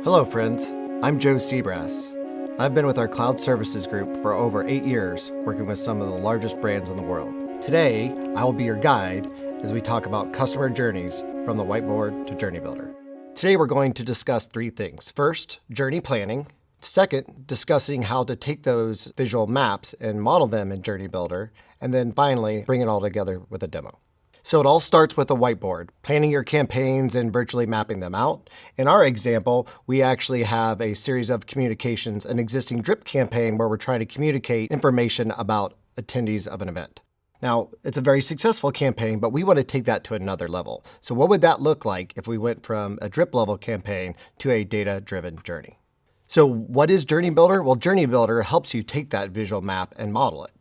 Hello friends, I'm Joe Seabrass. I've been with our cloud services group for over 8 years, working with some of the largest brands in the world. Today, I will be your guide as we talk about customer journeys from the whiteboard to Journey Builder. Today we're going to discuss 3 things. First, journey planning. Second, discussing how to take those visual maps and model them in Journey Builder. And then finally, bring it all together with a demo. So it all starts with a whiteboard, planning your campaigns and virtually mapping them out. In our example, we actually have a series of communications, an existing drip campaign where we're trying to communicate information about attendees of an event. Now, it's a very successful campaign, but we want to take that to another level. So what would that look like if we went from a drip level campaign to a data-driven journey? So what is Journey Builder? Well, Journey Builder helps you take that visual map and model it.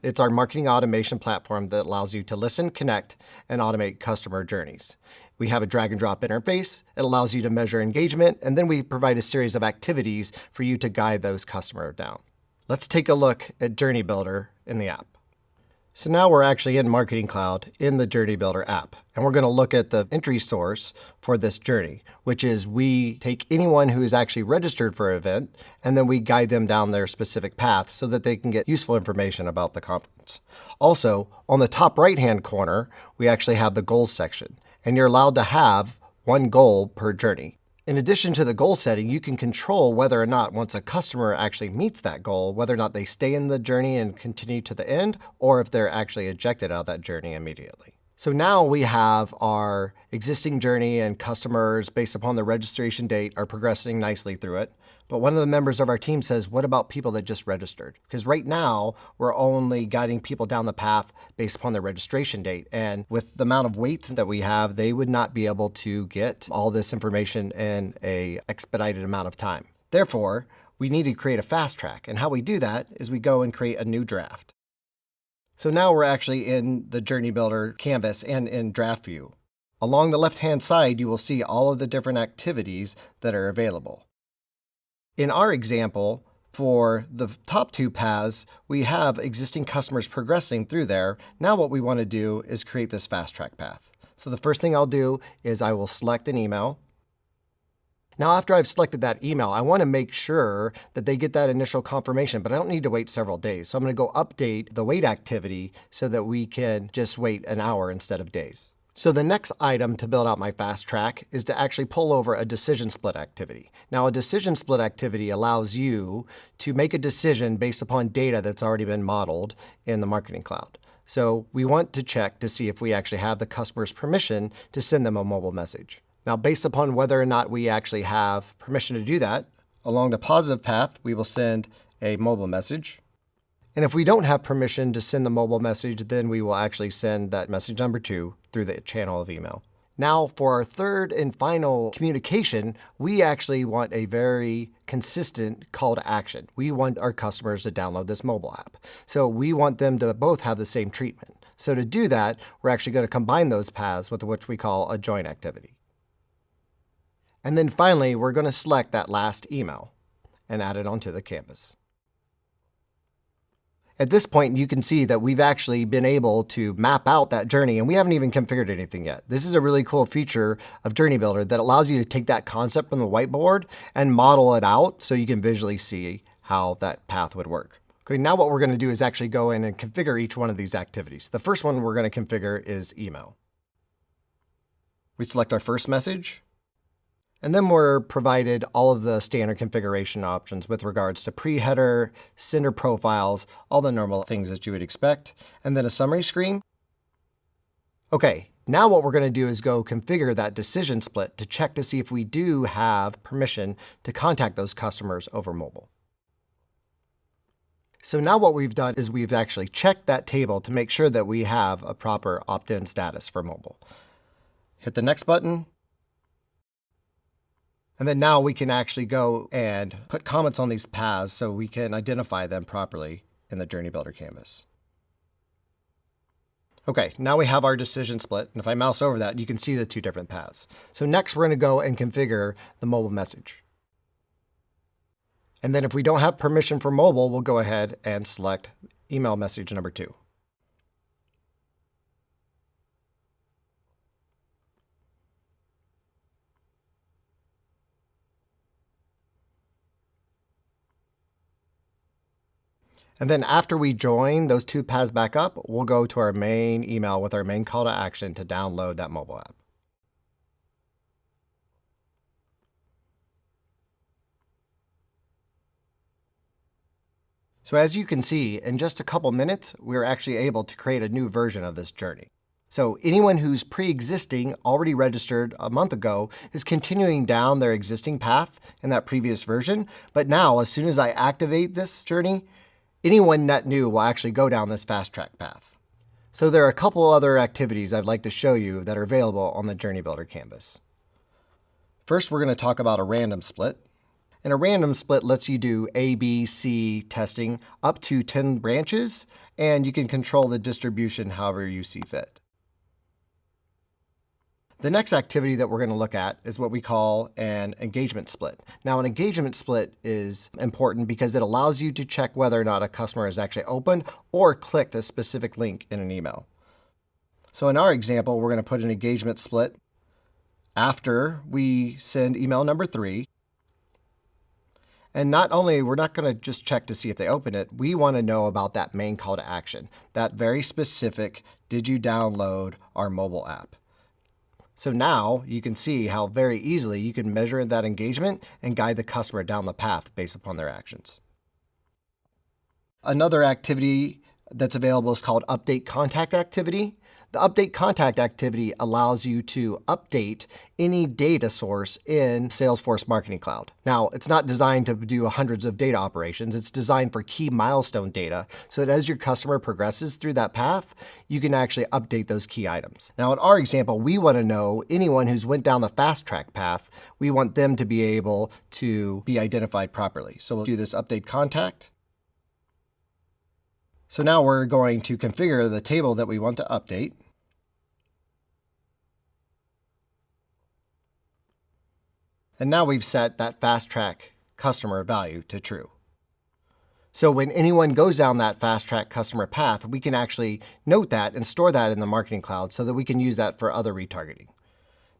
It's our marketing automation platform that allows you to listen, connect, and automate customer journeys. We have a drag and drop interface. It allows you to measure engagement, and then we provide a series of activities for you to guide those customers down. Let's take a look at Journey Builder in the app. So now we're actually in Marketing Cloud in the Journey Builder app, and we're going to look at the entry source for this journey, which is we take anyone who is actually registered for an event, and then we guide them down their specific path so that they can get useful information about the conference. Also, on the top right-hand corner, we actually have the goals section, and you're allowed to have 1 goal per journey. In addition to the goal setting, you can control whether or not once a customer actually meets that goal, whether or not they stay in the journey and continue to the end, or if they're actually ejected out of that journey immediately. So now we have our existing journey, and customers, based upon the registration date, are progressing nicely through it. But one of the members of our team says, what about people that just registered? Because right now, we're only guiding people down the path based upon their registration date. And with the amount of waits that we have, they would not be able to get all this information in an expedited amount of time. Therefore, we need to create a fast track. And how we do that is we go and create a new draft. So now we're actually in the Journey Builder canvas and in draft view. Along the left-hand side, you will see all of the different activities that are available. In our example, for the top 2 paths, we have existing customers progressing through there. Now what we want to do is create this fast track path. So the first thing I'll do is I will select an email. Now after I've selected that email, I want to make sure that they get that initial confirmation, but I don't need to wait several days. So I'm going to go update the wait activity so that we can just wait an hour instead of days. So the next item to build out my fast track is to actually pull over a decision split activity. Now a decision split activity allows you to make a decision based upon data that's already been modeled in the Marketing Cloud. So we want to check to see if we actually have the customer's permission to send them a mobile message. Now based upon whether or not we actually have permission to do that, along the positive path, we will send a mobile message. And if we don't have permission to send the mobile message, then we will actually send that message number 2 through the channel of email. Now for our third and final communication, we actually want a very consistent call to action. We want our customers to download this mobile app. So we want them to both have the same treatment. So to do that, we're actually going to combine those paths with what we call a join activity. And then finally, we're going to select that last email and add it onto the canvas. At this point, you can see that we've actually been able to map out that journey, and we haven't even configured anything yet. This is a really cool feature of Journey Builder that allows you to take that concept from the whiteboard and model it out so you can visually see how that path would work. Okay, now what we're going to do is actually go in and configure each one of these activities. The first one we're going to configure is email. We select our first message. And then we're provided all of the standard configuration options with regards to pre-header, sender profiles, all the normal things that you would expect, and then a summary screen. Okay, now what we're going to do is go configure that decision split to check to see if we do have permission to contact those customers over mobile. So now what we've done is we've actually checked that table to make sure that we have a proper opt-in status for mobile. Hit the next button. And then now we can actually go and put comments on these paths so we can identify them properly in the Journey Builder canvas. Okay, now we have our decision split. And if I mouse over that, you can see the 2 different paths. So next, we're going to go and configure the mobile message. And then if we don't have permission for mobile, we'll go ahead and select email message number 2. And then after we join those two paths back up, we'll go to our main email with our main call to action to download that mobile app. So as you can see, in just a couple minutes, we're actually able to create a new version of this journey. So anyone who's pre-existing, already registered a month ago, is continuing down their existing path in that previous version. But now, as soon as I activate this journey, anyone net new will actually go down this fast track path. So there are a couple other activities I'd like to show you that are available on the Journey Builder canvas. First, we're going to talk about a random split. And a random split lets you do A, B, C testing up to 10 branches, and you can control the distribution however you see fit. The next activity that we're going to look at is what we call an engagement split. Now, an engagement split is important because it allows you to check whether or not a customer has actually opened or clicked a specific link in an email. So in our example, we're going to put an engagement split after we send email number 3. And not only, we're not going to just check to see if they open it, we want to know about that main call to action, that very specific, did you download our mobile app? So now you can see how very easily you can measure that engagement and guide the customer down the path based upon their actions. Another activity that's available is called Update Contact Activity. The Update Contact activity allows you to update any data source in Salesforce Marketing Cloud. Now, it's not designed to do hundreds of data operations. It's designed for key milestone data so that as your customer progresses through that path, you can actually update those key items. Now, in our example, we want to know anyone who's went down the fast track path, we want them to be able to be identified properly. So we'll do this Update Contact. So now we're going to configure the table that we want to update. And now we've set that fast track customer value to true. So when anyone goes down that fast track customer path, we can actually note that and store that in the Marketing Cloud so that we can use that for other retargeting.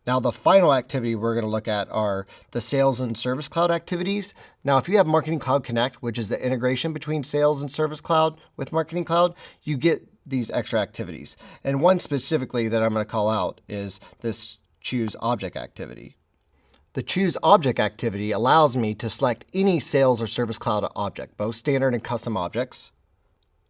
Now, the final activity we're going to look at are the Sales and Service Cloud activities. Now, if you have Marketing Cloud Connect, which is the integration between Sales and Service Cloud with Marketing Cloud, you get these extra activities. And one specifically that I'm going to call out is this Choose Object activity. The Choose Object activity allows me to select any Sales or Service Cloud object, both standard and custom objects.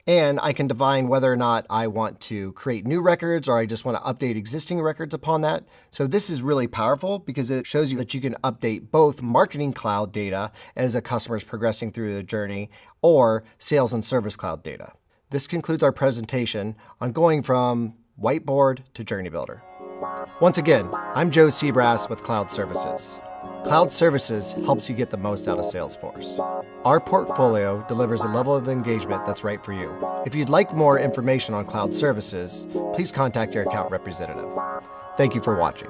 And I can define whether or not I want to create new records or I just want to update existing records upon that. So this is really powerful because it shows you that you can update both Marketing Cloud data as a customer is progressing through the journey or Sales and Service Cloud data. This concludes our presentation on going from whiteboard to Journey Builder. Once again, I'm Joe Seabrass with Cloud Services. Cloud Services helps you get the most out of Salesforce. Our portfolio delivers a level of engagement that's right for you. If you'd like more information on Cloud Services, please contact your account representative. Thank you for watching.